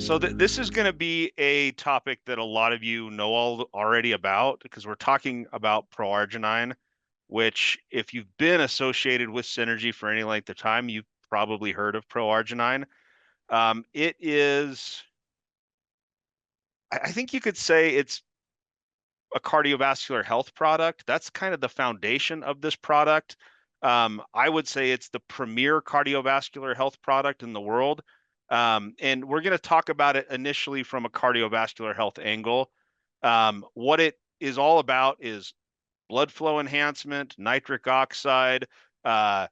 So this is going to be a topic that a lot of you know already about because we're talking about proarginine, which if you've been associated with Synergy for any length of time, you've probably heard of proarginine. It is, I think you could say it's a cardiovascular health product. That's kind of the foundation of this product. I would say it's the premier cardiovascular health product in the world. And we're going to talk about it initially from a cardiovascular health angle. What it is all about is blood flow enhancement, nitric oxide, uh,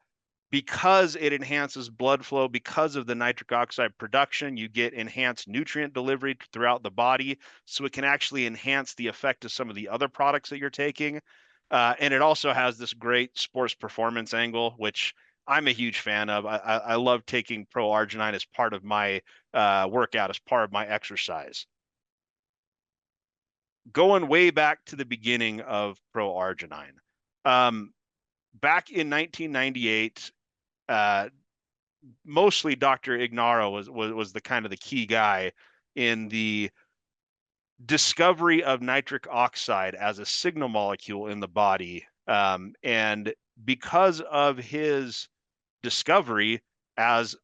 because it enhances blood flow, because of the nitric oxide production, you get enhanced nutrient delivery throughout the body. So it can actually enhance the effect of some of the other products that you're taking. And it also has this great sports performance angle, which I'm a huge fan of. I love taking proarginine as part of my workout, as part of my exercise. Going way back to the beginning of proarginine. Back in 1998, mostly Dr. Ignarro was the kind of the key guy in the discovery of nitric oxide as a signal molecule in the body. And because of his discovery as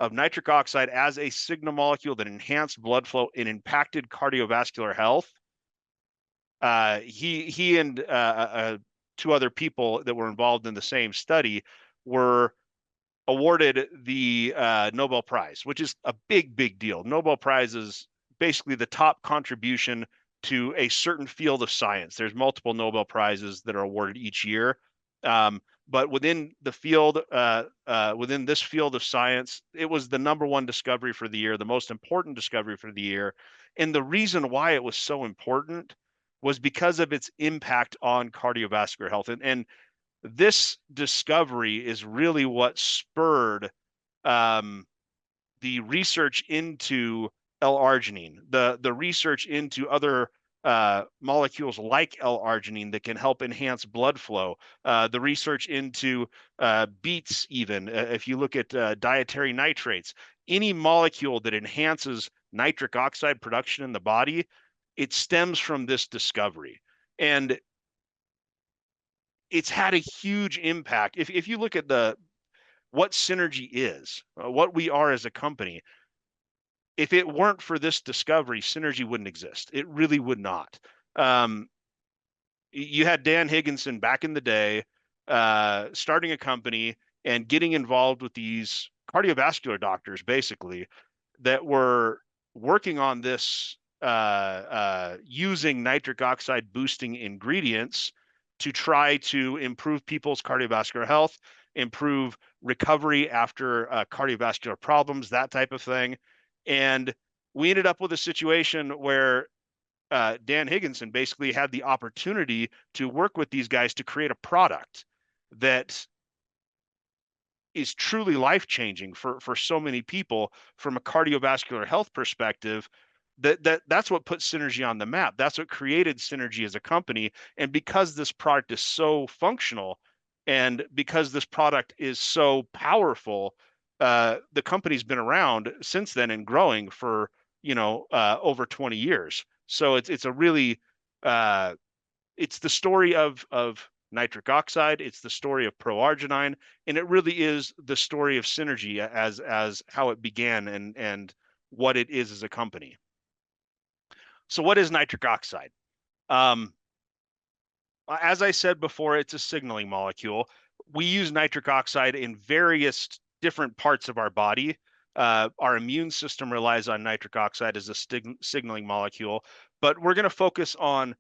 of nitric oxide as a signal molecule that enhanced blood flow and impacted cardiovascular health, he and two other people that were involved in the same study were awarded the Nobel Prize, which is a big deal. Nobel Prize is basically the top contribution to a certain field of science. There's multiple Nobel Prizes that are awarded each year. But within the field, within this field of science, it was the number one discovery for the year, the most important discovery for the year. And the reason why it was so important was because of its impact on cardiovascular health. And this discovery is really what spurred um, the research into L-arginine, the research into other molecules like L-arginine that can help enhance blood flow, the research into beets even, if you look at dietary nitrates, any molecule that enhances nitric oxide production in the body, it stems from this discovery. And it's had a huge impact. If you look at what Synergy is, what we are as a company, if it weren't for this discovery, Synergy wouldn't exist. It really would not. Um, you had Dan Higginson back in the day starting a company and getting involved with these cardiovascular doctors, basically, that were working on this using nitric oxide boosting ingredients to try to improve people's cardiovascular health, improve recovery after cardiovascular problems, that type of thing. And we ended up with a situation where Dan Higginson basically had the opportunity to work with these guys to create a product that is truly life-changing for so many people from a cardiovascular health perspective. That's what put Synergy on the map. That's what created Synergy as a company. And because this product is so functional and because this product is so powerful, the company's been around since then and growing for, over 20 years. So it's a really it's the story of nitric oxide. It's the story of proarginine, and it really is the story of Synergy as how it began and what it is as a company. So, what is nitric oxide? Um, as I said before, it's a signaling molecule. We use nitric oxide in various different parts of our body. Our immune system relies on nitric oxide as a signaling molecule, but we're going to focus on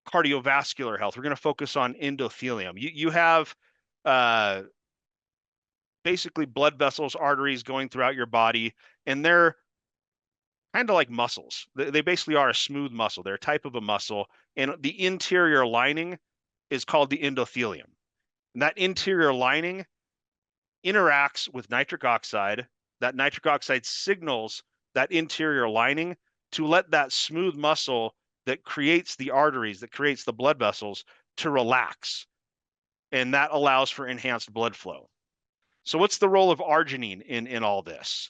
cardiovascular health. We're going to focus on endothelium. You have uh, basically blood vessels, arteries going throughout your body, and they're kind of like muscles. They basically are a smooth muscle. They're a type of a muscle, and the interior lining is called the endothelium. And that interior lining interacts with nitric oxide. That nitric oxide signals that interior lining to let that smooth muscle that creates the arteries, that creates the blood vessels, to relax. And that allows for enhanced blood flow. So what's the role of arginine in all this?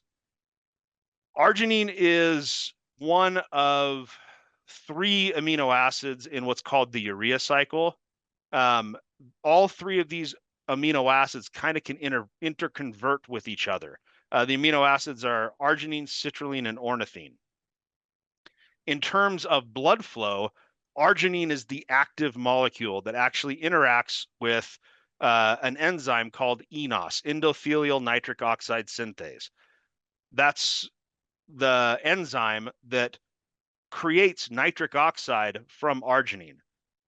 Arginine is one of 3 amino acids in what's called the urea cycle. Um, all 3 of these amino acids kind of can interconvert with each other. The amino acids are arginine, citrulline, and ornithine. In terms of blood flow, arginine is the active molecule that actually interacts with an enzyme called eNOS, endothelial nitric oxide synthase. That's the enzyme that creates nitric oxide from arginine.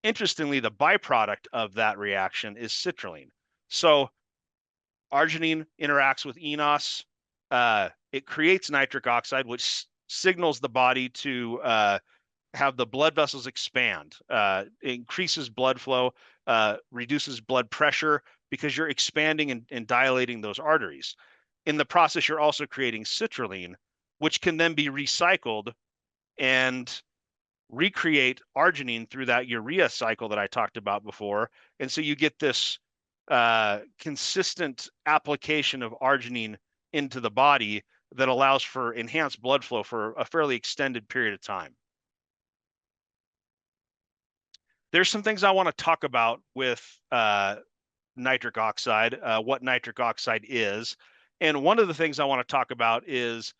Interestingly, the byproduct of that reaction is citrulline. So arginine interacts with eNOS. It creates nitric oxide, which signals the body to have the blood vessels expand, increases blood flow, reduces blood pressure because you're expanding and dilating those arteries. In the process, you're also creating citrulline, which can then be recycled and recreate arginine through that urea cycle that I talked about before. And so you get this consistent application of arginine into the body that allows for enhanced blood flow for a fairly extended period of time. There's some things I want to talk about with nitric oxide, what nitric oxide is. And one of the things I want to talk about is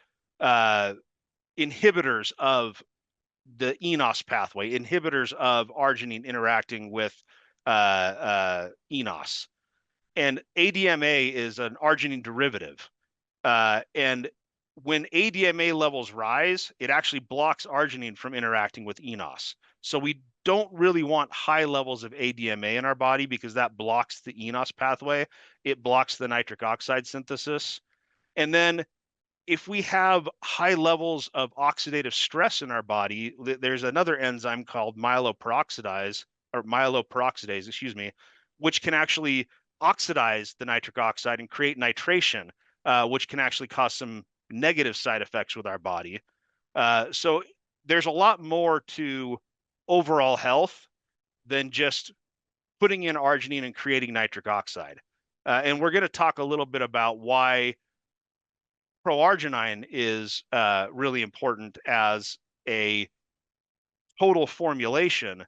inhibitors of the eNOS pathway, inhibitors of arginine interacting with eNOS. And ADMA is an arginine derivative. And when ADMA levels rise, it actually blocks arginine from interacting with eNOS. So we don't really want high levels of ADMA in our body because that blocks the eNOS pathway. It blocks the nitric oxide synthesis. And then if we have high levels of oxidative stress in our body, there's another enzyme called myeloperoxidase, excuse me, which can actually oxidize the nitric oxide and create nitration, which can actually cause some negative side effects with our body. So there's a lot more to overall health than just putting in arginine and creating nitric oxide. And we're going to talk a little bit about why proarginine is really important as a total formulation.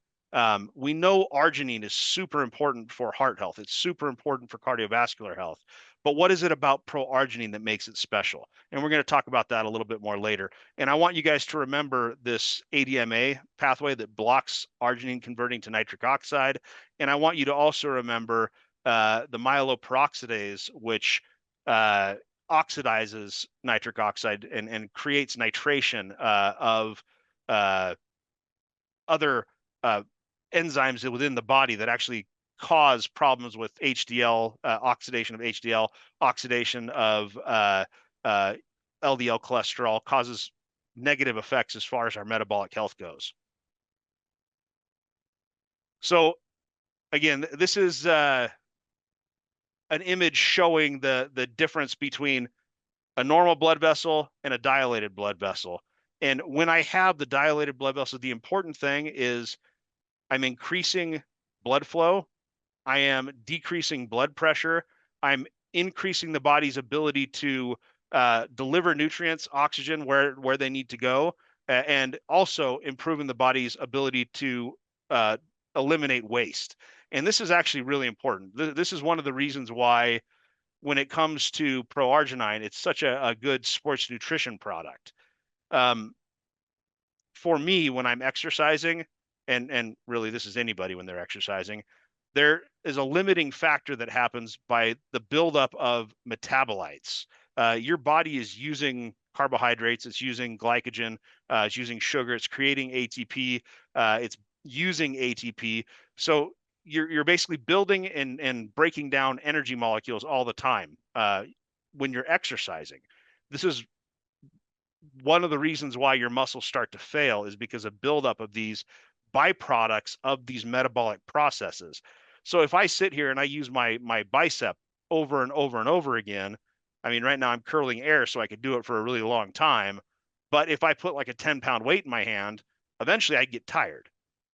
We know arginine is super important for heart health. It's super important for cardiovascular health. But what is it about proarginine that makes it special? And we're going to talk about that a little bit more later. And I want you guys to remember this ADMA pathway that blocks arginine converting to nitric oxide. And I want you to also remember the myeloperoxidase, which oxidizes nitric oxide and creates nitration of other enzymes within the body that actually cause problems with HDL, oxidation of HDL, oxidation of LDL cholesterol, causes negative effects as far as our metabolic health goes. So again, this is an image showing the difference between a normal blood vessel and a dilated blood vessel. And when I have the dilated blood vessel, the important thing is I'm increasing blood flow. I am decreasing blood pressure. I'm increasing the body's ability to deliver nutrients, oxygen where they need to go, and also improving the body's ability to eliminate waste. And this is actually really important. This is one of the reasons why when it comes to proarginine, it's such a good sports nutrition product. For me, when I'm exercising, and really this is anybody when they're exercising, there is a limiting factor that happens by the buildup of metabolites. Your body is using carbohydrates, it's using glycogen, it's using sugar, it's creating ATP, it's using ATP. So you're basically building and breaking down energy molecules all the time when you're exercising. This is one of the reasons why your muscles start to fail is because of buildup of these byproducts of these metabolic processes. So if I sit here and I use my bicep over and over and over again, I mean, right now I'm curling air so I could do it for a really long time. But if I put like a 10-pound weight in my hand, eventually I get tired.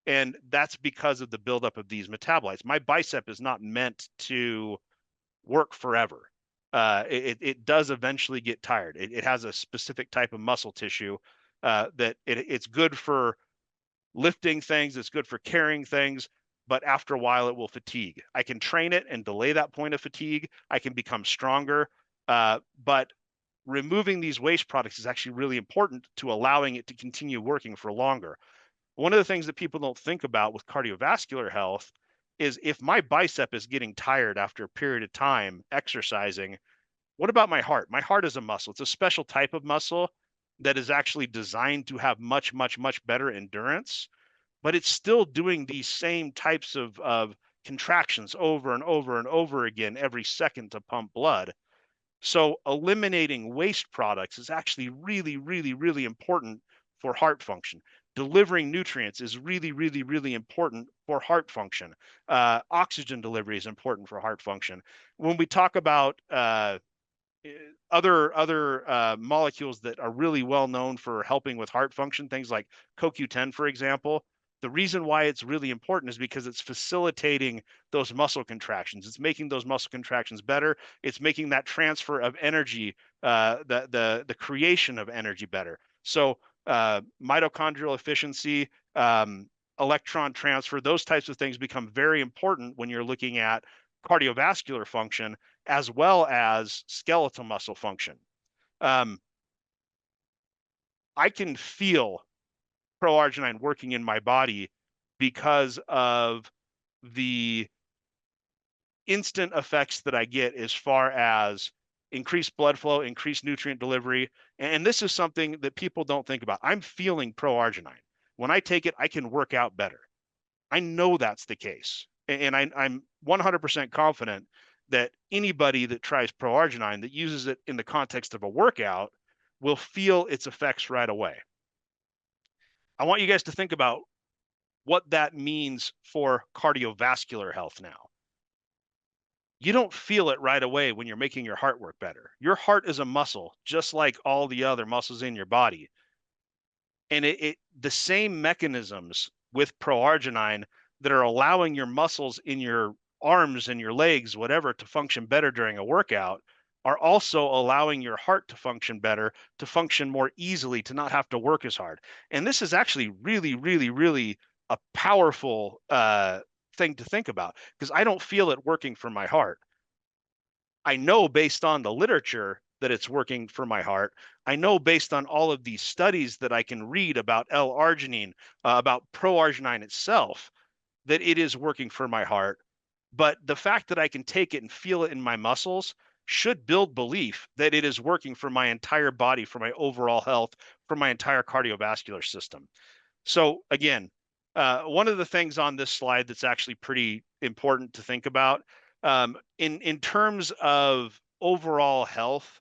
And that's because of the buildup of these metabolites. My bicep is not meant to work forever. it does eventually get tired. It has a specific type of muscle tissue that it's good for lifting things, it's good for carrying things, but after a while it will fatigue. I can train it and delay that point of fatigue. I can become stronger, but removing these waste products is actually really important to allowing it to continue working for longer. One of the things that people don't think about with cardiovascular health is if my bicep is getting tired after a period of time exercising, what about my heart? My heart is a muscle. It's a special type of muscle that is actually designed to have much, much, much better endurance, but it's still doing these same types of contractions over and over and over again every second to pump blood. So eliminating waste products is actually really, really, really important for heart function. Delivering nutrients is really, really, really important for heart function. Oxygen delivery is important for heart function. When we talk about other molecules that are really well known for helping with heart function, things like CoQ10, for example. The reason why it's really important is because it's facilitating those muscle contractions. It's making those muscle contractions better. It's making that transfer of energy, the creation of energy better. So mitochondrial efficiency, electron transfer, those types of things become very important when you're looking at cardiovascular function as well as skeletal muscle function. I can feel pro-arginine working in my body because of the instant effects that I get as far as increased blood flow, increased nutrient delivery. And this is something that people don't think about. I'm feeling pro-arginine. When I take it, I can work out better. I know that's the case. And I'm 100% confident that anybody that tries pro-arginine that uses it in the context of a workout will feel its effects right away. I want you guys to think about what that means for cardiovascular health now. You don't feel it right away when you're making your heart work better. Your heart is a muscle, just like all the other muscles in your body. And the same mechanisms with pro-arginine that are allowing your muscles in your arms and your legs, whatever, to function better during a workout are also allowing your heart to function better, to function more easily, to not have to work as hard. And this is actually really, really, really a powerful thing to think about because I don't feel it working for my heart. I know based on the literature that it's working for my heart. I know based on all of these studies that I can read about L-arginine, about pro-arginine itself, that it is working for my heart. But the fact that I can take it and feel it in my muscles should build belief that it is working for my entire body, for my overall health, for my entire cardiovascular system. So again, one of the things on this slide that's actually pretty important to think about in terms of overall health,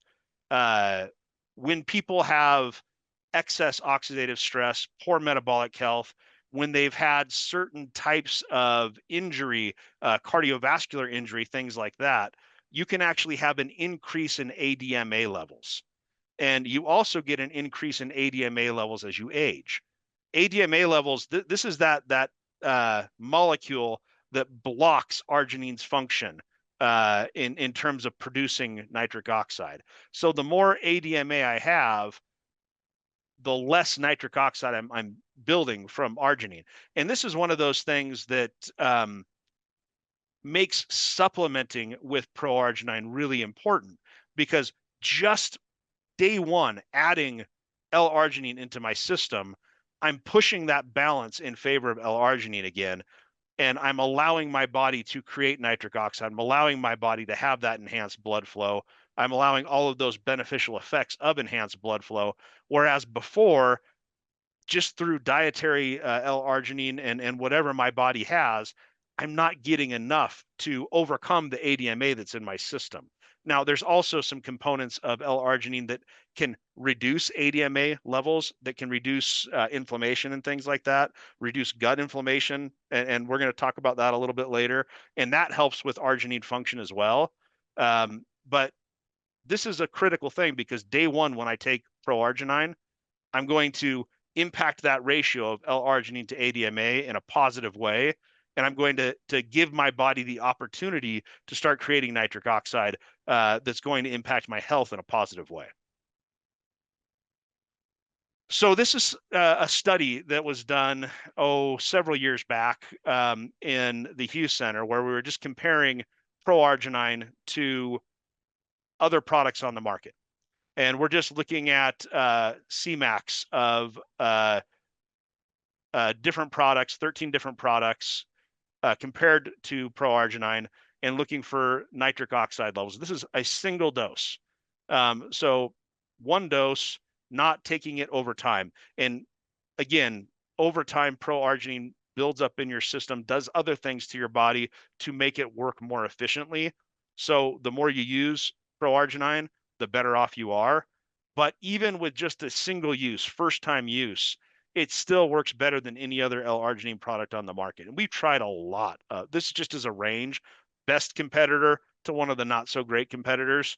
when people have excess oxidative stress, poor metabolic health, when they've had certain types of injury, cardiovascular injury, things like that, you can actually have an increase in ADMA levels. And you also get an increase in ADMA levels as you age. ADMA levels, this is that molecule that blocks arginine's function in terms of producing nitric oxide. So the more ADMA I have, the less nitric oxide I'm building from arginine. And this is one of those things that makes supplementing with pro-arginine really important because just day one, adding L-arginine into my system, I'm pushing that balance in favor of L-arginine again, and I'm allowing my body to create nitric oxide. I'm allowing my body to have that enhanced blood flow. I'm allowing all of those beneficial effects of enhanced blood flow. Whereas before, just through dietary L-arginine and whatever my body has, I'm not getting enough to overcome the ADMA that's in my system. Now, there's also some components of L-arginine that can reduce ADMA levels, that can reduce inflammation and things like that, reduce gut inflammation, and we're going to talk about that a little bit later. And that helps with arginine function as well. But this is a critical thing because day one, when I take pro-arginine, I'm going to impact that ratio of L-arginine to ADMA in a positive way. and I'm going to give my body the opportunity to start creating nitric oxide that's going to impact my health in a positive way. So this is a study that was done, several years back in the Hughes Center, where we were just comparing Pro-Arginine to other products on the market. And we're just looking at Cmax of different products, 13 different products compared to Pro-Arginine, and looking for nitric oxide levels. This is a single dose. So one dose, not taking it over time. And again, over time, Pro-Arginine builds up in your system, does other things to your body to make it work more efficiently. So the more you use Pro-Arginine, the better off you are. But even with just a single use, first time use, it still works better than any other L-arginine product on the market. And we've tried a lot. This just is a range, best competitor to one of the not so great competitors.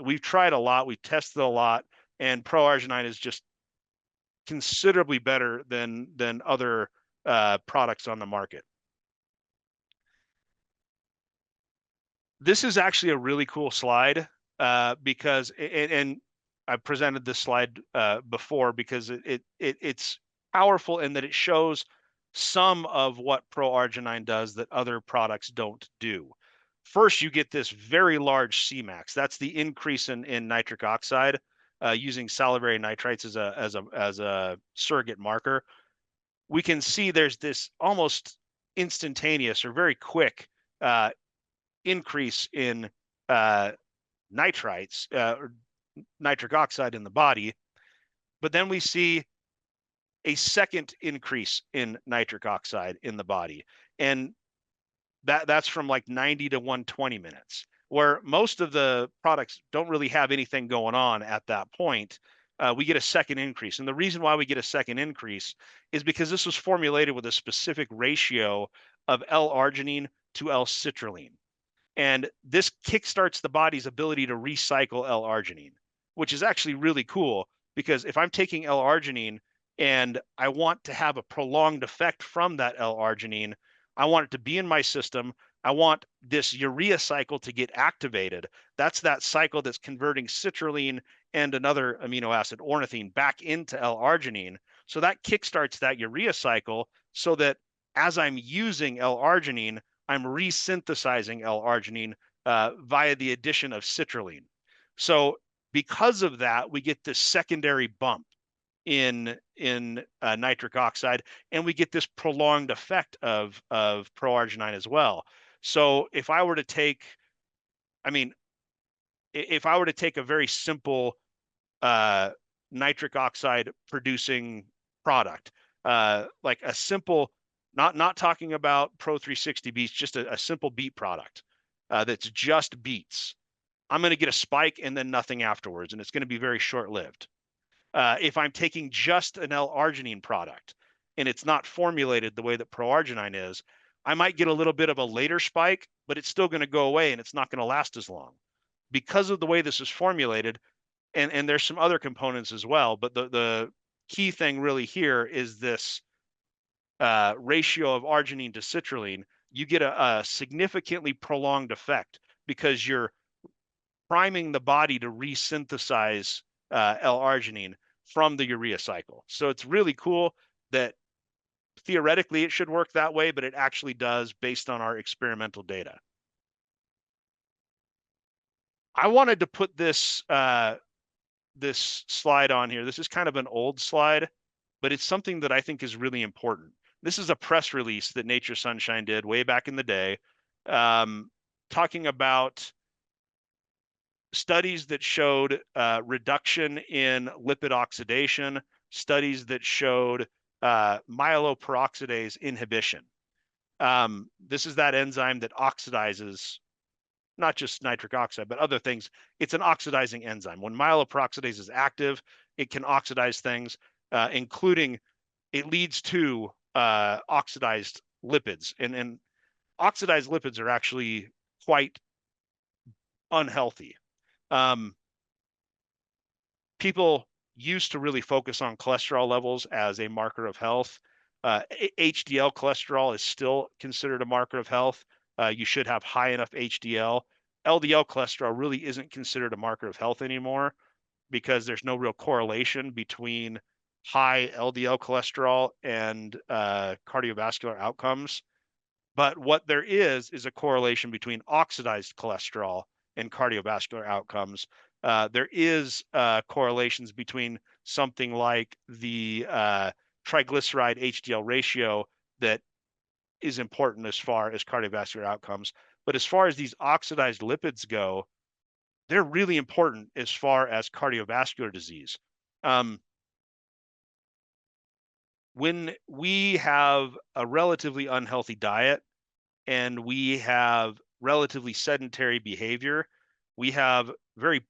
We've tried a lot, we've tested a lot, and Pro-Arginine is just considerably better than other products on the market. This is actually a really cool slide because, and I presented this slide before because it's powerful in that it shows some of what Pro-Arginine does that other products don't do. First, you get this very large Cmax. That's the increase in nitric oxide using salivary nitrites as a surrogate marker. We can see there's this almost instantaneous or very quick increase in nitrites or nitric oxide in the body, but then we see a second increase in nitric oxide in the body, and that's from like 90 to 120 minutes, where most of the products don't really have anything going on at that point. We get a second increase, and the reason why we get a second increase is because this was formulated with a specific ratio of L-arginine to L-citrulline. And this kickstarts the body's ability to recycle L-arginine, which is actually really cool because if I'm taking L-arginine and I want to have a prolonged effect from that L-arginine, I want it to be in my system. I want this urea cycle to get activated. That's that cycle that's converting citrulline and another amino acid, ornithine, back into L-arginine. So that kickstarts that urea cycle so that as I'm using L-arginine, I'm resynthesizing L-arginine via the addition of citrulline. So because of that, we get this secondary bump in nitric oxide, and we get this prolonged effect of Pro-Arginine as well. So if I were to take, if I were to take a very simple nitric oxide producing product, like a simple, not talking about Pro 360 beets, just a simple beet product that's just beets, I'm going to get a spike and then nothing afterwards, and it's going to be very short-lived. If I'm taking just an L-arginine product and it's not formulated the way that Pro-Arginine is, I might get a little bit of a later spike, but it's still going to go away and it's not going to last as long. Because of the way this is formulated, and there's some other components as well, but the key thing really here is this ratio of arginine to citrulline. You get a significantly prolonged effect because you're priming the body to resynthesize L-arginine from the urea cycle. So it's really cool that theoretically it should work that way, but it actually does based on our experimental data. I wanted to put this this slide on here. This is kind of an old slide, but it's something that I think is really important. This is a press release that Nature Sunshine did way back in the day, talking about studies that showed reduction in lipid oxidation, studies that showed myeloperoxidase inhibition. This is that enzyme that oxidizes not just nitric oxide, but other things. It's an oxidizing enzyme. When myeloperoxidase is active, it can oxidize things, including it leads to oxidized lipids. And oxidized lipids are actually quite unhealthy. People used to really focus on cholesterol levels as a marker of health. HDL cholesterol is still considered a marker of health. You should have high enough HDL. LDL cholesterol really isn't considered a marker of health anymore because there's no real correlation between high LDL cholesterol and cardiovascular outcomes. But what there is a correlation between oxidized cholesterol and cardiovascular outcomes. There is correlations between something like the triglyceride HDL ratio that is important as far as cardiovascular outcomes. But as far as these oxidized lipids go, they're really important as far as cardiovascular disease. When we have a relatively unhealthy diet and we have relatively sedentary behavior, we have very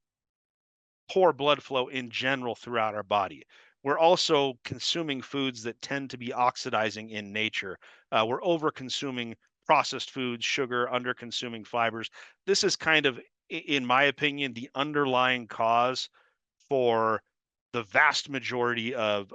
poor blood flow in general throughout our body. We're also consuming foods that tend to be oxidizing in nature. We're over consuming processed foods, sugar, under consuming fibers. This is kind of, in my opinion, the underlying cause for the vast majority of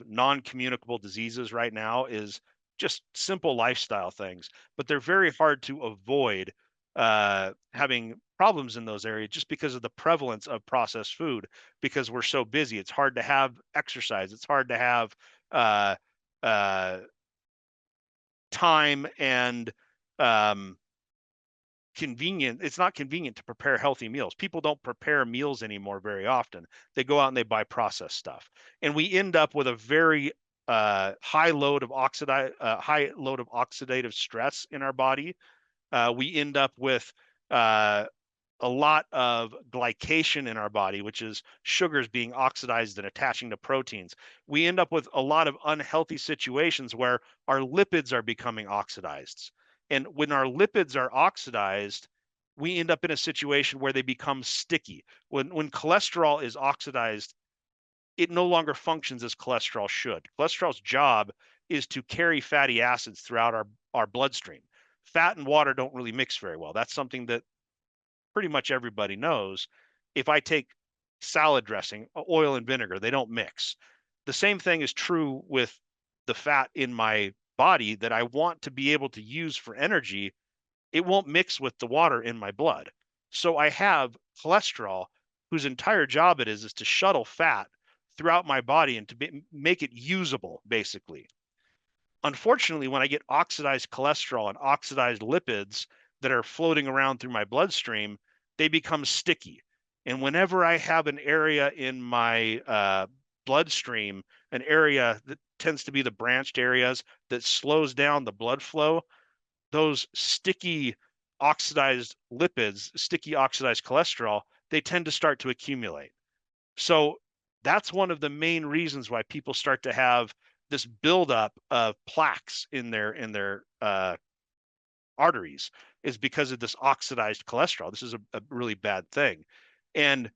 non-communicable diseases right now is just simple lifestyle things, but they're very hard to avoid having problems in those areas just because of the prevalence of processed food, because we're so busy. It's hard to have exercise. It's hard to have uh, uh, time and um, convenient. It's not convenient to prepare healthy meals. People don't prepare meals anymore very often. They go out and they buy processed stuff, and we end up with a very high load of oxidative stress in our body. We end up with uh, a lot of glycation in our body, which is sugars being oxidized and attaching to proteins. We end up with a lot of unhealthy situations where our lipids are becoming oxidized. And when our lipids are oxidized, we end up in a situation where they become sticky. When cholesterol is oxidized, it no longer functions as cholesterol should. Cholesterol's job is to carry fatty acids throughout our bloodstream. Fat and water don't really mix very well. That's something that pretty much everybody knows. If I take salad dressing, oil and vinegar, they don't mix. The same thing is true with the fat in my body that I want to be able to use for energy. It won't mix with the water in my blood. So I have cholesterol whose entire job it is to shuttle fat throughout my body and to make it usable, basically. Unfortunately, when I get oxidized cholesterol and oxidized lipids that are floating around through my bloodstream, they become sticky. And whenever I have an area in my bloodstream, an area that tends to be the branched areas that slows down the blood flow, those sticky oxidized lipids, sticky oxidized cholesterol, they tend to start to accumulate. So that's one of the main reasons why people start to have this buildup of plaques in their arteries, is because of this oxidized cholesterol. This is a really bad thing. And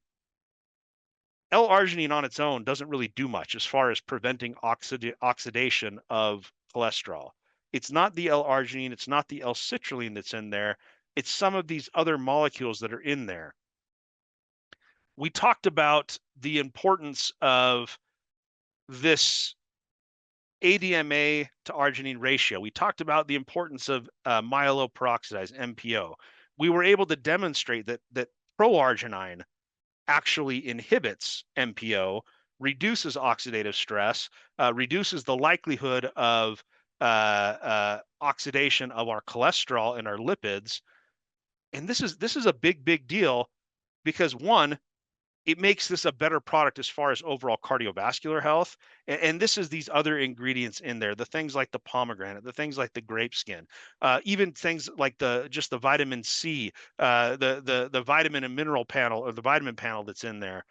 L-arginine on its own doesn't really do much as far as preventing oxidation of cholesterol. It's not the L-arginine, it's not the L-citrulline that's in there. It's some of these other molecules that are in there. We talked about the importance of this ADMA to arginine ratio. We talked about the importance of myeloperoxidase, MPO. We were able to demonstrate that proarginine actually inhibits MPO, reduces oxidative stress, reduces the likelihood of oxidation of our cholesterol and our lipids. And this is a big deal because, one, it makes this a better product as far as overall cardiovascular health. And this is these other ingredients in there, the things like the pomegranate, the things like the grape skin, even things like just the vitamin C, the vitamin and mineral panel, or the vitamin panel that's in there.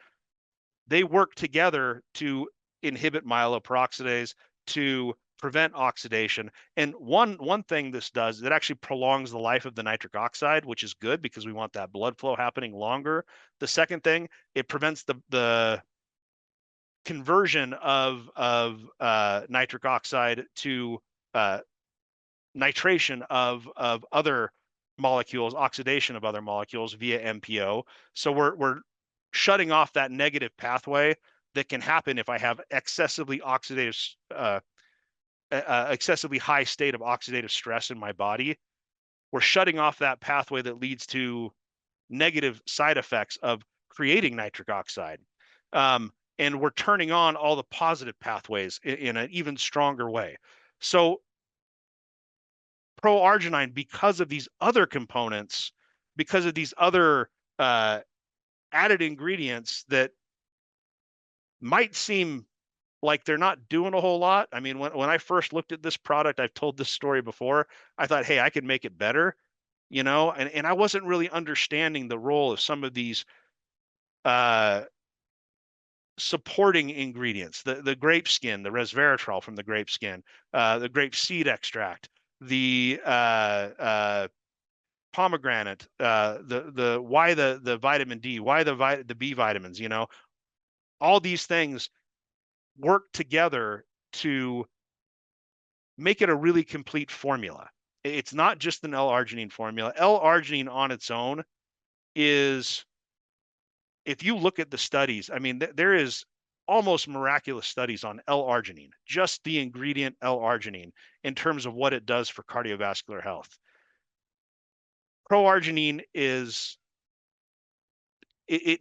They work together to inhibit myeloperoxidase, to prevent oxidation. And one thing this does, it actually prolongs the life of the nitric oxide, which is good because we want that blood flow happening longer. The second thing, it prevents the conversion of nitric oxide to nitration of other molecules, oxidation of other molecules via MPO. So we're shutting off that negative pathway that can happen if I have excessively oxidative excessively high state of oxidative stress in my body, we're shutting off that pathway that leads to negative side effects of creating nitric oxide. And we're turning on all the positive pathways in an even stronger way. So pro-arginine, because of these other components, because of these other added ingredients that might seem like they're not doing a whole lot. I mean, when I first looked at this product, I've told this story before, I thought, hey, I could make it better, and I wasn't really understanding the role of some of these uh, supporting ingredients, the grape skin, the resveratrol from the grape skin, the grape seed extract, the pomegranate, the why the vitamin D, why the B vitamins, all these things work together to make it a really complete formula. It's not just an L-arginine formula. L-arginine on its own is, if you look at the studies, I mean, there is almost miraculous studies on L-arginine, just the ingredient L-arginine, in terms of what it does for cardiovascular health. Pro-arginine it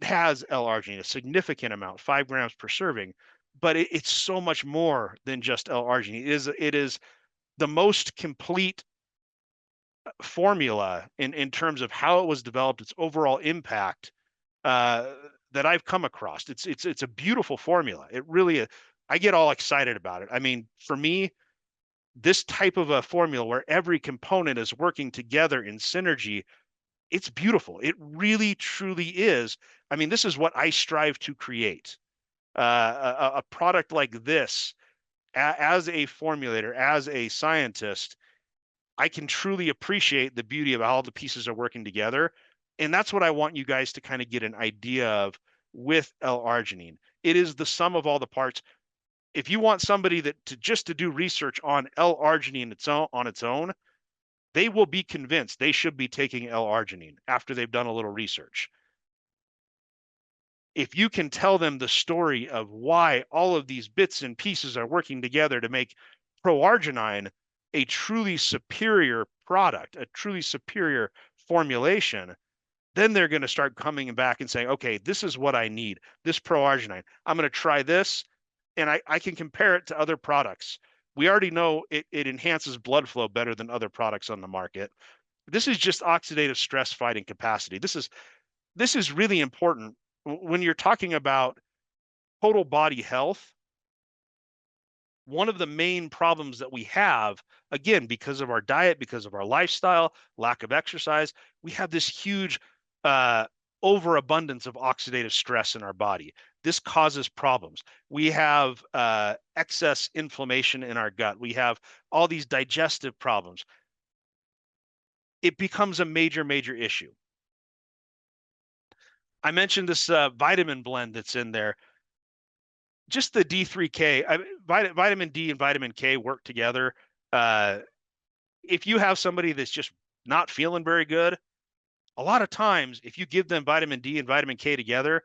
has L-arginine, a significant amount, 5 grams per serving, but it's so much more than just L-arginine. It is the most complete formula in terms of how it was developed, its overall impact, that I've come across. It's a beautiful formula. It really is. I get all excited about it. I mean, for me, this type of a formula where every component is working together in synergy, it's beautiful. It really, truly is. I mean, this is what I strive to create. A product like this, as a formulator, as a scientist, I can truly appreciate the beauty of how all the pieces are working together. And that's what I want you guys to kind of get an idea of with L-arginine. It is the sum of all the parts. If you want somebody to do research on L-arginine on its own, they will be convinced they should be taking L-arginine after they've done a little research. If you can tell them the story of why all of these bits and pieces are working together to make pro-arginine a truly superior product, a truly superior formulation, then they're going to start coming back and saying, okay, this is what I need, this pro-arginine. I'm going to try this, and I can compare it to other products. We already know it enhances blood flow better than other products on the market. This is just oxidative stress fighting capacity. This is really important when you're talking about total body health. One of the main problems that we have, again, because of our diet, because of our lifestyle, lack of exercise, we have this huge overabundance of oxidative stress in our body. This causes problems. We have excess inflammation in our gut. We have all these digestive problems. It becomes a major, major issue. I mentioned this vitamin blend that's in there. Just the D3K, vitamin D and vitamin K work together. If you have somebody that's just not feeling very good, a lot of times, if you give them vitamin D and vitamin K together,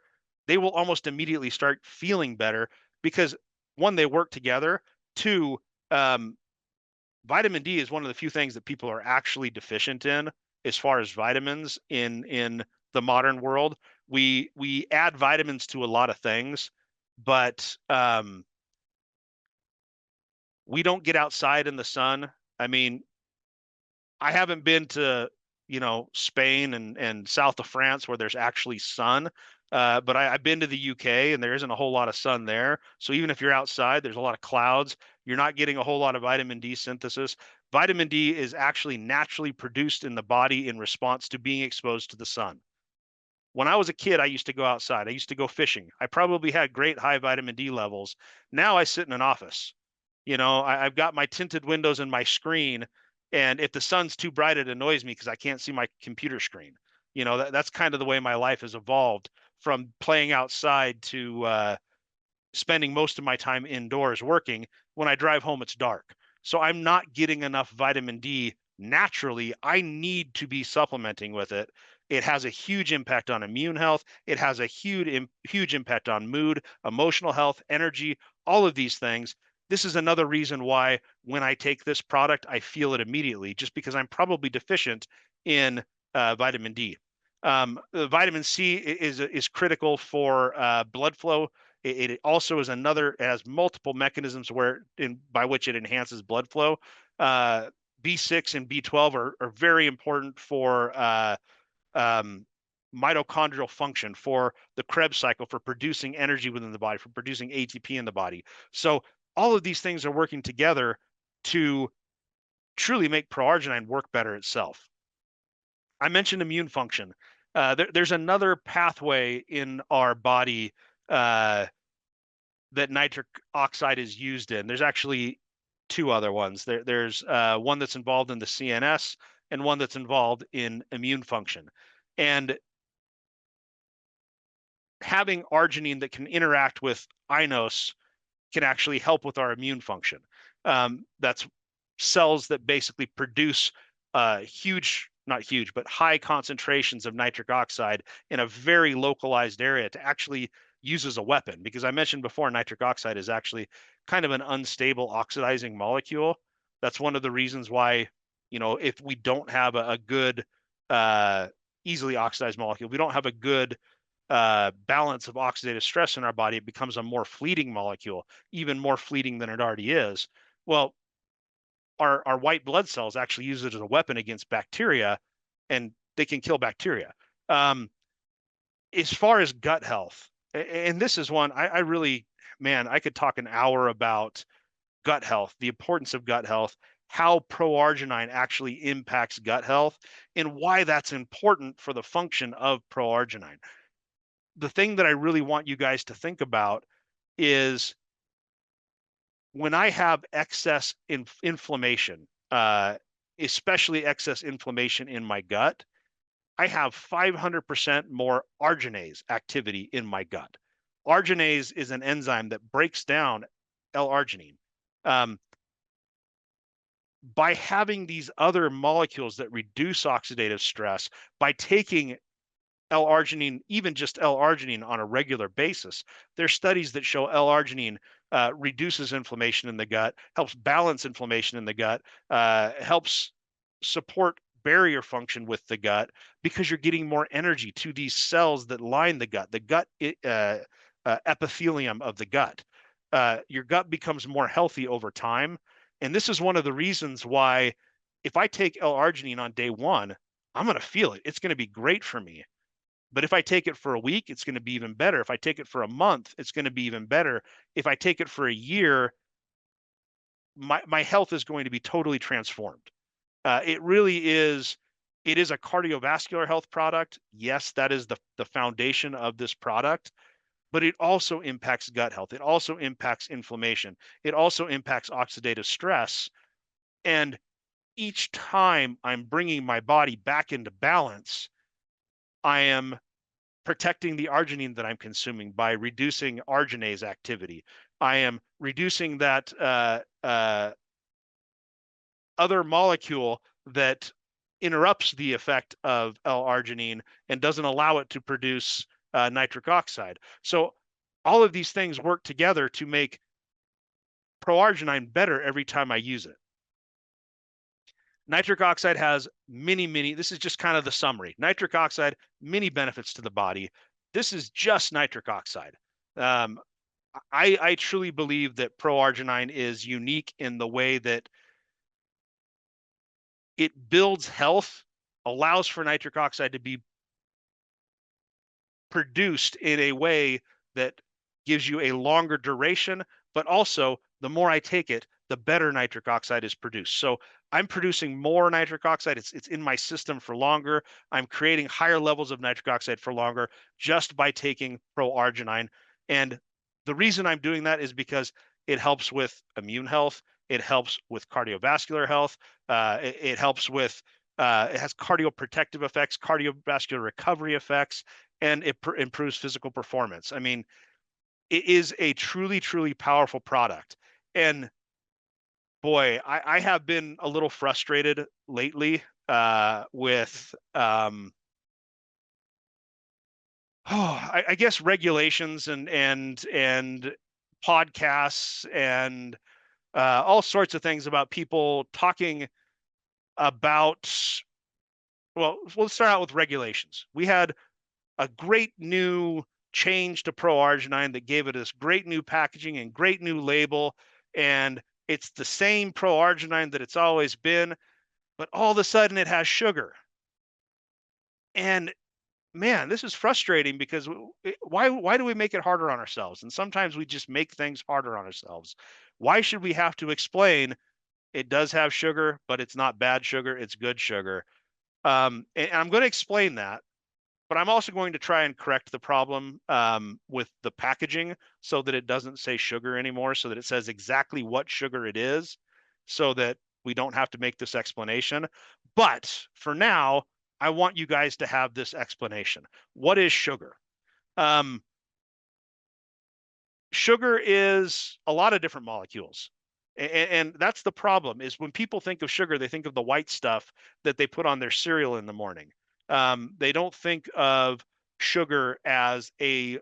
they will almost immediately start feeling better because, one, they work together. Two, vitamin D is one of the few things that people are actually deficient in as far as vitamins in the modern world. We add vitamins to a lot of things, but we don't get outside in the sun. I mean, I haven't been to, Spain and south of France where there's actually sun. But I've been to the UK and there isn't a whole lot of sun there. So even if you're outside, there's a lot of clouds. You're not getting a whole lot of vitamin D synthesis. Vitamin D is actually naturally produced in the body in response to being exposed to the sun. When I was a kid, I used to go outside. I used to go fishing. I probably had great high vitamin D levels. Now I sit in an office. I've got my tinted windows and my screen, and if the sun's too bright, it annoys me because I can't see my computer screen. That's kind of the way my life has evolved from playing outside to spending most of my time indoors working. When I drive home, it's dark. So I'm not getting enough vitamin D naturally. I need to be supplementing with it. It has a huge impact on immune health. It has a huge impact on mood, emotional health, energy, all of these things. this is another reason why when I take this product, I feel it immediately, just because I'm probably deficient in vitamin D. Vitamin C is critical for blood flow. It also is another, it has multiple mechanisms by which it enhances blood flow. B6 and B12 are very important for um, mitochondrial function, for the Krebs cycle, for producing energy within the body, for producing ATP in the body. So all of these things are working together to truly make proarginine work better itself. I mentioned immune function. There's another pathway in our body that nitric oxide is used in. There's actually two other ones. There's one that's involved in the CNS and one that's involved in immune function. And having arginine that can interact with iNOS can actually help with our immune function. That's cells that basically produce not huge, but high concentrations of nitric oxide in a very localized area to actually use as a weapon. Because I mentioned before, nitric oxide is actually kind of an unstable oxidizing molecule. That's one of the reasons why, if we don't have a good easily oxidized molecule, we don't have a good balance of oxidative stress in our body, it becomes a more fleeting molecule, even more fleeting than it already is. Well, our white blood cells actually use it as a weapon against bacteria, and they can kill bacteria. As far as gut health, and this is one I really, man, I could talk an hour about gut health, the importance of gut health, how proarginine actually impacts gut health, and why that's important for the function of proarginine. The thing that I really want you guys to think about is when I have excess inflammation, especially excess inflammation in my gut, I have 500% more arginase activity in my gut. Arginase is an enzyme that breaks down L-arginine. By having these other molecules that reduce oxidative stress, by taking L-arginine, even just L-arginine on a regular basis, there's studies that show L-arginine reduces inflammation in the gut, helps balance inflammation in the gut, helps support barrier function with the gut, because you're getting more energy to these cells that line the gut epithelium of the gut. Your gut becomes more healthy over time. And this is one of the reasons why if I take L-arginine on day one, I'm going to feel it. It's going to be great for me. But if I take it for a week, it's going to be even better. If I take it for a month, it's going to be even better. If I take it for a year, my health is going to be totally transformed. It really is. It is a cardiovascular health product. Yes, that is the foundation of this product, but it also impacts gut health. It also impacts inflammation. It also impacts oxidative stress. And each time I'm bringing my body back into balance, I am protecting the arginine that I'm consuming by reducing arginase activity. I am reducing that other molecule that interrupts the effect of L-arginine and doesn't allow it to produce nitric oxide. So all of these things work together to make proarginine better every time I use it. Nitric oxide has many, this is just kind of the summary. Nitric oxide, many benefits to the body. This is just nitric oxide. I truly believe that proarginine is unique in the way that it builds health, allows for nitric oxide to be produced in a way that gives you a longer duration, but also the more I take it, the better nitric oxide is produced. So I'm producing more nitric oxide. It's in my system for longer. I'm creating higher levels of nitric oxide for longer just by taking proarginine. And the reason I'm doing that is because it helps with immune health. It helps with cardiovascular health. It helps with, it has cardioprotective effects, cardiovascular recovery effects, and it improves physical performance. I mean, it is a truly powerful product. And boy, I have been a little frustrated lately with I guess regulations and podcasts and all sorts of things about people talking about, well, let's start out with regulations. We had a great new change to Pro-Arginine that gave it this great new packaging and great new label. And it's the same Pro-Arginine that it's always been, but all of a sudden it has sugar. And man, this is frustrating because why do we make it harder on ourselves? And sometimes we just make things harder on ourselves. Why should we have to explain it does have sugar, but it's not bad sugar, it's good sugar? And I'm going to explain that, but I'm also going to try and correct the problem with the packaging so that it doesn't say sugar anymore, so that it says exactly what sugar it is, so that we don't have to make this explanation. But for now, I want you guys to have this explanation. What is sugar? Sugar is a lot of different molecules. And that's the problem, is when people think of sugar, they think of the white stuff that they put on their cereal in the morning. They don't think of sugar as a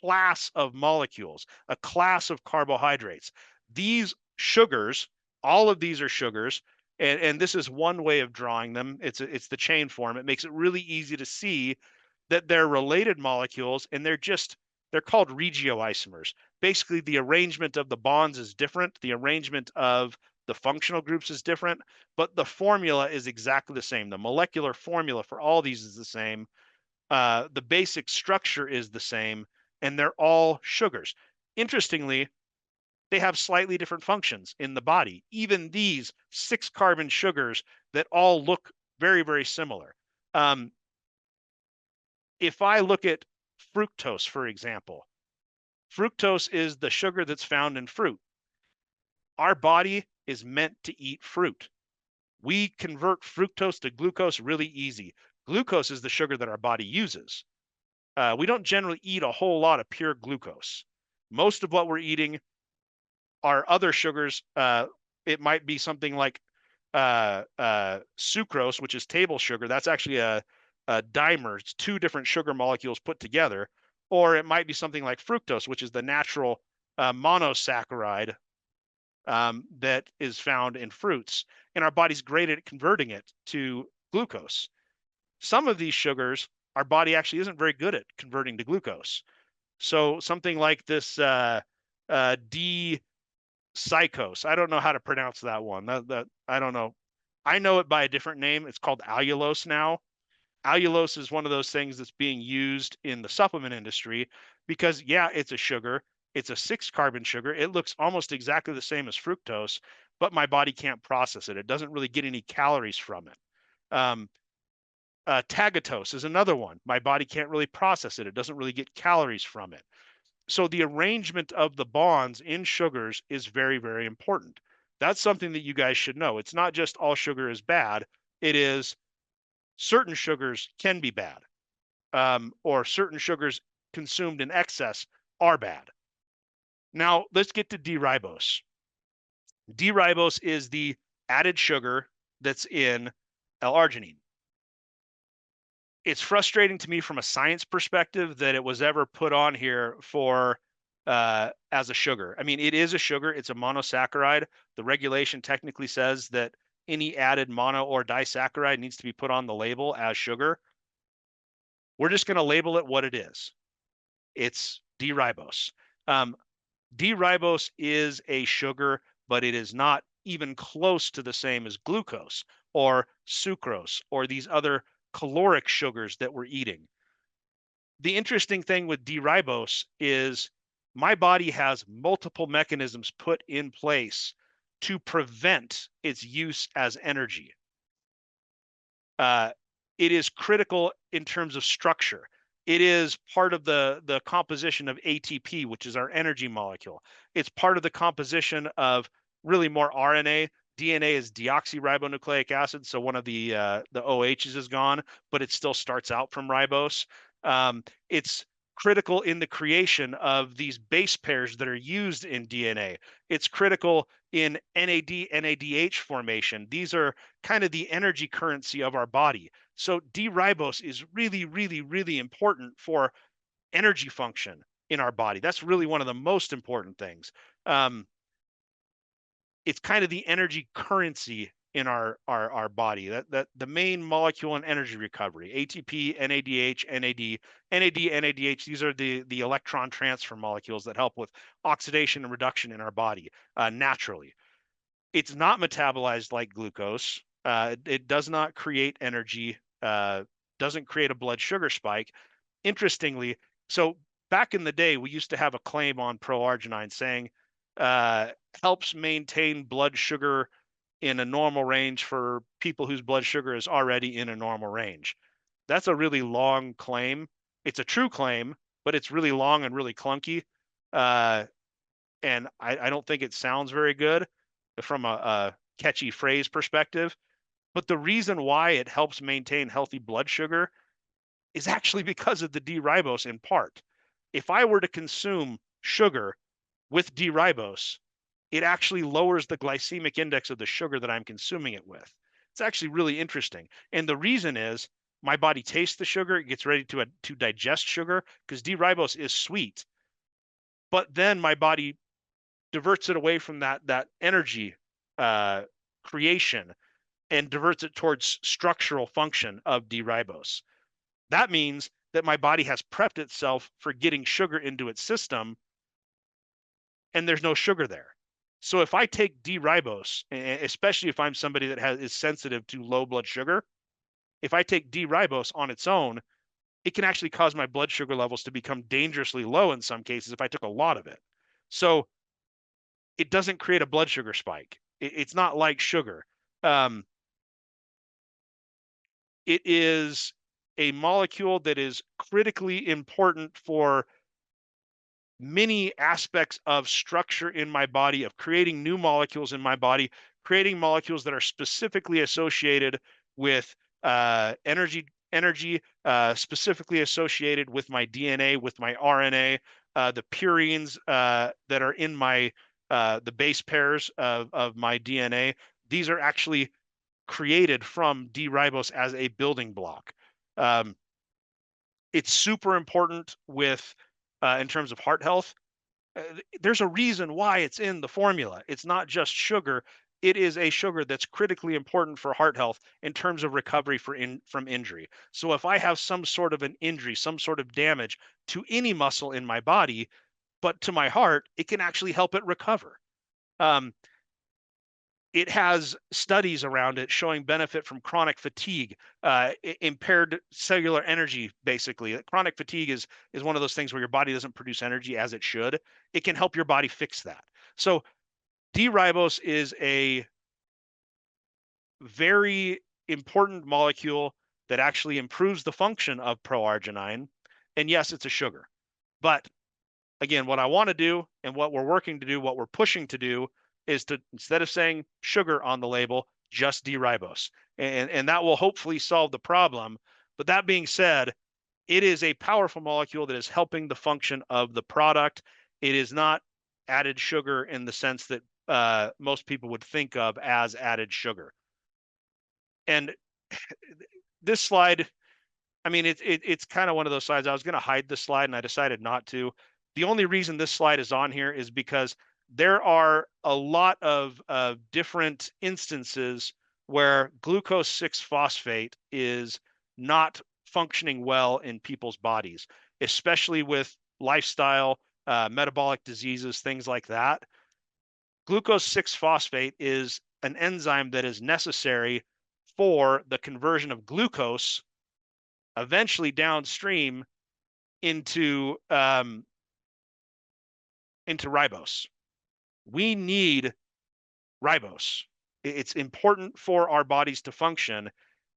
class of molecules, a class of carbohydrates. These sugars, all of these are sugars, and this is one way of drawing them. It's the chain form. It makes it really easy to see that they're related molecules, and they're called regioisomers. Basically, the arrangement of the bonds is different. The arrangement of the functional groups is different, but the formula is exactly the same. The molecular formula for all these is the same. The basic structure is the same, and they're all sugars. Interestingly, they have slightly different functions in the body. Even these 6-carbon sugars that all look very, very similar. If I look at fructose, for example, fructose is the sugar that's found in fruit. Our body is meant to eat fruit. We convert fructose to glucose really easy. Glucose is the sugar that our body uses. We don't generally eat a whole lot of pure glucose. Most of what we're eating are other sugars. It might be something like sucrose, which is table sugar. That's actually a dimer. It's 2 different sugar molecules put together. Or it might be something like fructose, which is the natural monosaccharide that is found in fruits. And our body's great at converting it to glucose. Some of these sugars, our body actually isn't very good at converting to glucose. So something like this D-cyclose, I don't know how to pronounce that one. I don't know. I know it by a different name. It's called allulose now. Allulose is one of those things that's being used in the supplement industry because, yeah, it's a sugar. It's a 6-carbon sugar. It looks almost exactly the same as fructose, but my body can't process it. It doesn't really get any calories from it. Tagatose is another one. My body can't really process it. It doesn't really get calories from it. So the arrangement of the bonds in sugars is very, very important. That's something that you guys should know. It's not just all sugar is bad. It is certain sugars can be bad, or certain sugars consumed in excess are bad. Now, let's get to D-ribose. D-ribose is the added sugar that's in L-arginine. It's frustrating to me from a science perspective that it was ever put on here for as a sugar. I mean, it is a sugar. It's a monosaccharide. The regulation technically says that any added mono or disaccharide needs to be put on the label as sugar. We're just going to label it what it is. It's D-ribose. D-ribose is a sugar, but it is not even close to the same as glucose or sucrose or these other caloric sugars that we're eating. The interesting thing with D-ribose is my body has multiple mechanisms put in place to prevent its use as energy. It is critical in terms of structure. It is part of the composition of ATP, which is our energy molecule. It's part of the composition of really more RNA. DNA is deoxyribonucleic acid, so one of the OHs is gone, but it still starts out from ribose. It's critical in the creation of these base pairs that are used in DNA. It's critical in NAD, NADH formation. These are kind of the energy currency of our body. So D-ribose is really, really, really important for energy function in our body. That's really one of the most important things. it's kind of the energy currency in our body. That the main molecule in energy recovery: ATP, NADH, NADH. These are the electron transfer molecules that help with oxidation and reduction in our body naturally. It's not metabolized like glucose. It does not create energy. Doesn't create a blood sugar spike. Interestingly, so back in the day, we used to have a claim on Pro-arginine saying uh, helps maintain blood sugar in a normal range for people whose blood sugar is already in a normal range. That's a really long claim. It's a true claim, but it's really long and really clunky. Uh, and I don't think it sounds very good from a catchy phrase perspective. But the reason why it helps maintain healthy blood sugar is actually because of the D-ribose in part. If I were to consume sugar with D-ribose, it actually lowers the glycemic index of the sugar that I'm consuming it with. It's actually really interesting. And the reason is my body tastes the sugar, it gets ready to digest sugar because D-ribose is sweet. But then my body diverts it away from that energy creation and diverts it towards structural function of D-ribose. That means that my body has prepped itself for getting sugar into its system, and there's no sugar there. So if I take D-ribose, especially if I'm somebody that is sensitive to low blood sugar, if I take D-ribose on its own, it can actually cause my blood sugar levels to become dangerously low in some cases if I took a lot of it. So it doesn't create a blood sugar spike. It's not like sugar. It is a molecule that is critically important for many aspects of structure in my body, of creating new molecules in my body, creating molecules that are specifically associated with energy, specifically associated with my DNA, with my RNA, the purines that are in my the base pairs of my DNA. These are actually created from D-ribose as a building block. It's super important with in terms of heart health. There's a reason why it's in the formula. It's not just sugar. It is a sugar that's critically important for heart health in terms of recovery from injury. So if I have some sort of an injury, some sort of damage to any muscle in my body, but to my heart, it can actually help it recover. It has studies around it showing benefit from chronic fatigue, impaired cellular energy. Basically, chronic fatigue is one of those things where your body doesn't produce energy as it should. It can help your body fix that. So D-ribose is a very important molecule that actually improves the function of Pro-arginine. And yes, it's a sugar. But again, what I want to do and what we're working to do, what we're pushing to do, is to, instead of saying sugar on the label, just D-ribose. And that will hopefully solve the problem. But that being said, it is a powerful molecule that is helping the function of the product. It is not added sugar in the sense that most people would think of as added sugar. And this slide, I mean, it's kind of one of those slides. I was going to hide this slide and I decided not to. The only reason this slide is on here is because there are a lot of different instances where glucose 6-phosphate is not functioning well in people's bodies, especially with lifestyle, metabolic diseases, things like that. Glucose 6-phosphate is an enzyme that is necessary for the conversion of glucose eventually downstream into ribose. We need ribose. It's important for our bodies to function,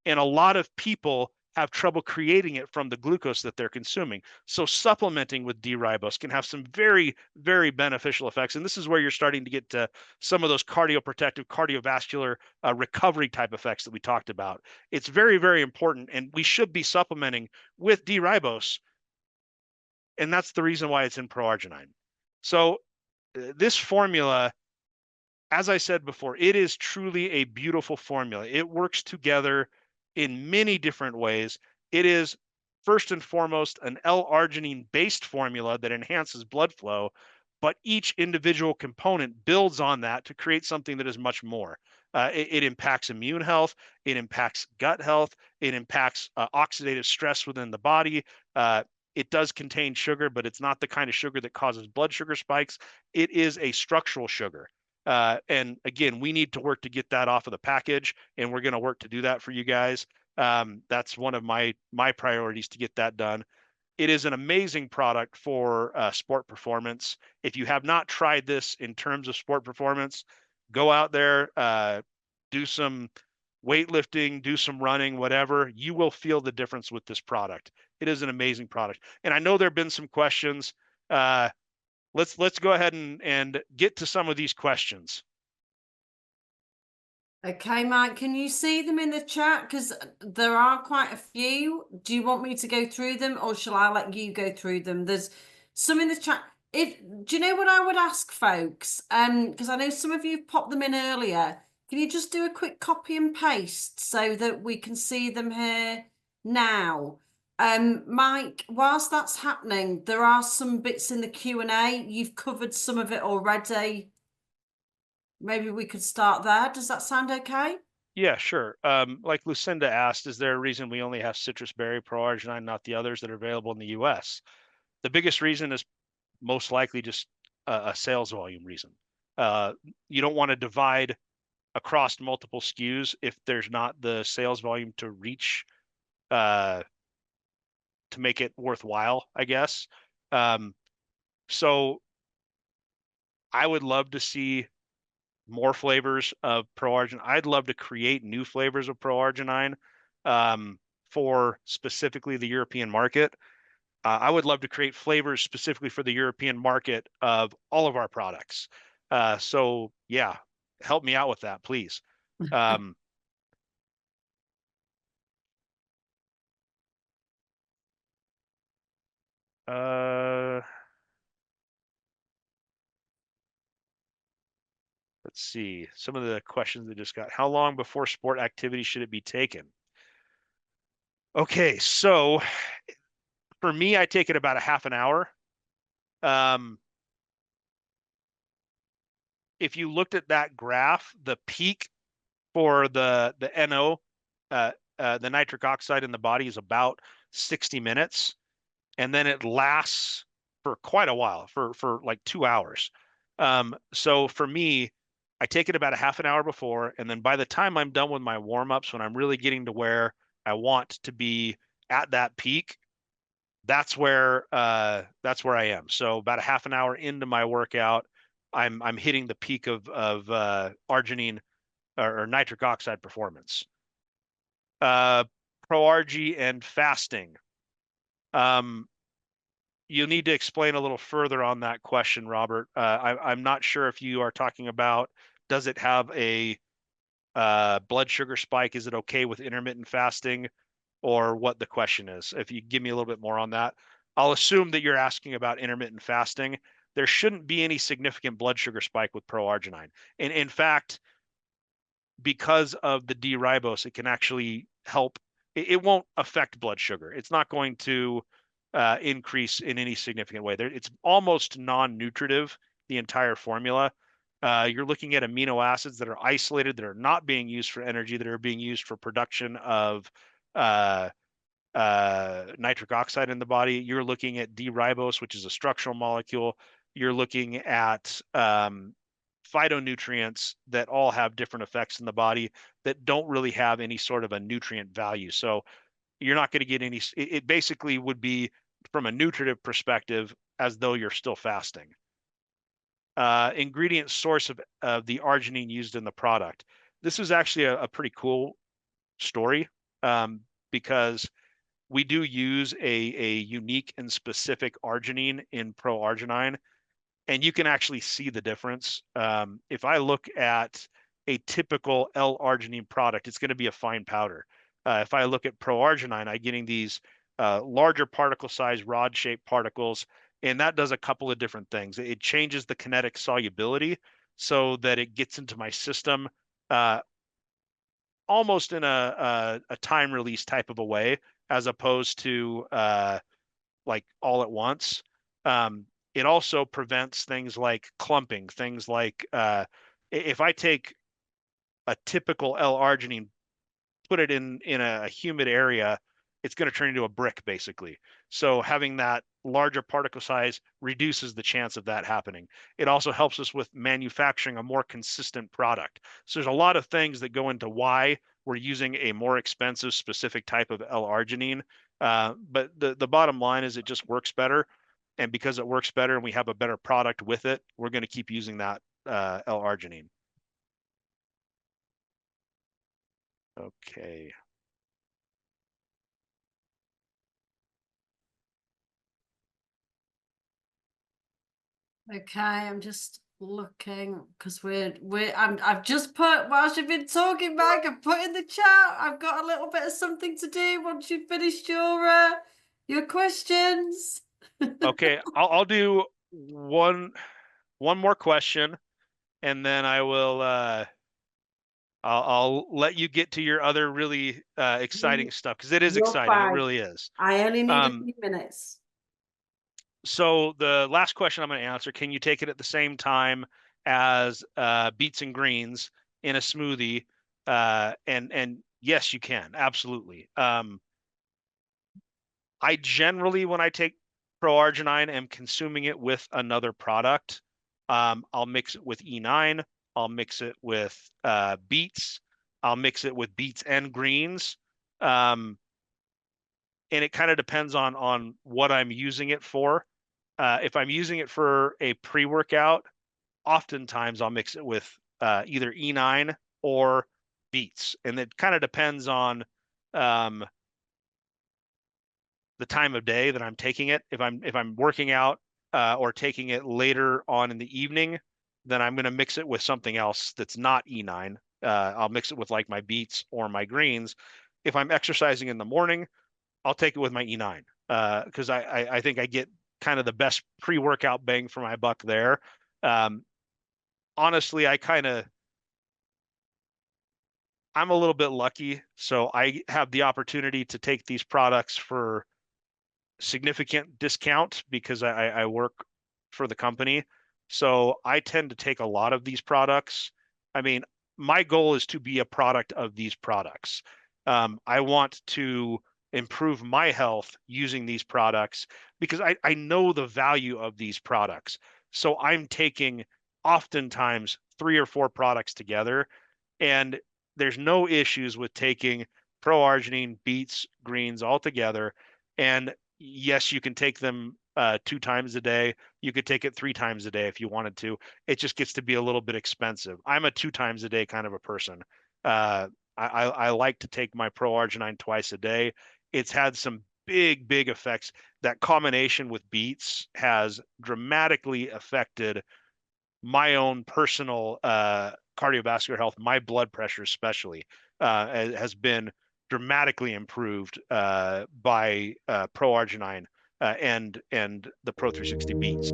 and a lot of people have trouble creating it from the glucose that they're consuming. So supplementing with D-ribose can have some very, very beneficial effects. And this is where you're starting to get to some of those cardioprotective, cardiovascular recovery type effects that we talked about. It's very, very important, and we should be supplementing with D-ribose. And that's the reason why it's in Pro-arginine. So this formula, as I said before, it is truly a beautiful formula. It works together in many different ways. It is first and foremost an L-arginine based formula that enhances blood flow, but each individual component builds on that to create something that is much more. It impacts immune health, it impacts gut health, it impacts oxidative stress within the body. It does contain sugar, but it's not the kind of sugar that causes blood sugar spikes. It is a structural sugar. And again, we need to work to get that off of the package, and we're going to work to do that for you guys. That's one of my priorities to get that done. It is an amazing product for sport performance. If you have not tried this in terms of sport performance, go out there, do some weightlifting, do some running, whatever. You will feel the difference with this product. It is an amazing product. And I know there have been some questions. Let's go ahead and get to some of these questions. Okay, Mike, can you see them in the chat? Because there are quite a few. Do you want me to go through them, or shall I let you go through them? There's some in the chat. Do you know what I would ask folks? Because I know some of you popped them in earlier. Can you just do a quick copy and paste so that we can see them here now? Mike, whilst that's happening, there are some bits in the Q&A. You've covered some of it already. Maybe we could start there. Does that sound okay? Yeah, sure. Like Lucinda asked, is there a reason we only have citrus berry Pro Arginine, not the others that are available in the US? The biggest reason is most likely just a sales volume reason. You don't want to divide across multiple SKUs if there's not the sales volume to reach to make it worthwhile, I guess. So I would love to see more flavors of Pro Arginine. I'd love to create new flavors of Pro Arginine for specifically the European market. I would love to create flavors specifically for the European market of all of our products. So yeah, help me out with that, please. Let's see some of the questions that just got. How long before sport activity should it be taken? Okay, so for me, I take it about a half an hour. If you looked at that graph, the peak for the NO, the nitric oxide in the body is about 60 minutes, and then it lasts for quite a while, for like 2 hours. So for me, I take it about a half an hour before, and then by the time I'm done with my warm-ups, when I'm really getting to where I want to be at that peak, that's where I am. So about a half an hour into my workout, I'm hitting the peak of arginine or nitric oxide performance. Pro-Argi and fasting. You need to explain a little further on that question, Robert. I'm not sure if you are talking about, does it have a blood sugar spike? Is it okay with intermittent fasting, or what the question is? If you give me a little bit more on that. I'll assume that you're asking about intermittent fasting. There shouldn't be any significant blood sugar spike with Pro-Arginine. And in fact, because of the D-ribose, it can actually help. It won't affect blood sugar. It's not going to increase in any significant way. It's almost non-nutritive, the entire formula. You're looking at amino acids that are isolated, that are not being used for energy, that are being used for production of nitric oxide in the body. You're looking at D-ribose, which is a structural molecule. You're looking at phytonutrients that all have different effects in the body that don't really have any sort of a nutrient value. So you're not going to get any, it basically would be from a nutritive perspective as though you're still fasting. Ingredient source of the arginine used in the product. This is actually a pretty cool story because we do use a unique and specific arginine in Pro-Arginine, and you can actually see the difference. If I look at a typical L-arginine product, it's going to be a fine powder. If I look at Pro-Arginine, I'm getting these larger particle size, rod-shaped particles, and that does a couple of different things. It changes the kinetic solubility so that it gets into my system almost in a time release type of a way, as opposed to like all at once. it also prevents things like clumping, things like if I take a typical L-arginine, put it in a humid area, it's going to turn into a brick basically. So having that larger particle size reduces the chance of that happening. It also helps us with manufacturing a more consistent product. So there's a lot of things that go into why we're using a more expensive specific type of L-arginine. But the bottom line is it just works better. And because it works better and we have a better product with it, we're going to keep using that L-arginine. Okay. Okay, I'm just looking because I've just put whilst you've been talking, Mike, I've put in the chat. I've got a little bit of something to do once you've finished your questions. Okay, I'll do one more question, and then I will I'll let you get to your other really exciting stuff because it is You're exciting. It fine. really is. I only need a Um, few minutes. so the last question I'm going to answer: can you take it at the same time as beets and greens in a smoothie? And yes, you can, absolutely. I generally, when I take Pro-arginine, am consuming it with another product. I'll mix it with E9. I'll mix it with beets. I'll mix it with beets and greens. And it kind of depends on what I'm using it for. If I'm using it for a pre-workout, oftentimes I'll mix it with either E9 or beets. And it kind of depends on um, the time of day that I'm taking it. If I'm working out or taking it later on in the evening, then I'm going to mix it with something else that's not E9. I'll mix it with like my beets or my greens. If I'm exercising in the morning, I'll take it with my E9 because I think I get kind of the best pre-workout bang for my buck there. Um, honestly, I'm a little bit lucky, so I have the opportunity to take these products for significant discount because I work for the company. So I tend to take a lot of these products. I mean, my goal is to be a product of these products. I want to improve my health using these products because I know the value of these products. So I'm taking oftentimes 3 or 4 products together, and there's no issues with taking Pro-arginine, beets, greens all together. And yes, you can take them 2 times a day. You could take it 3 times a day if you wanted to. It just gets to be a little bit expensive. I'm a 2 times a day kind of a person. I like to take my Pro-arginine twice a day. It's had some big effects. That combination with beets has dramatically affected my own personal cardiovascular health, my blood pressure especially, has been dramatically improved by Pro-arginine and the Pro 360 beets.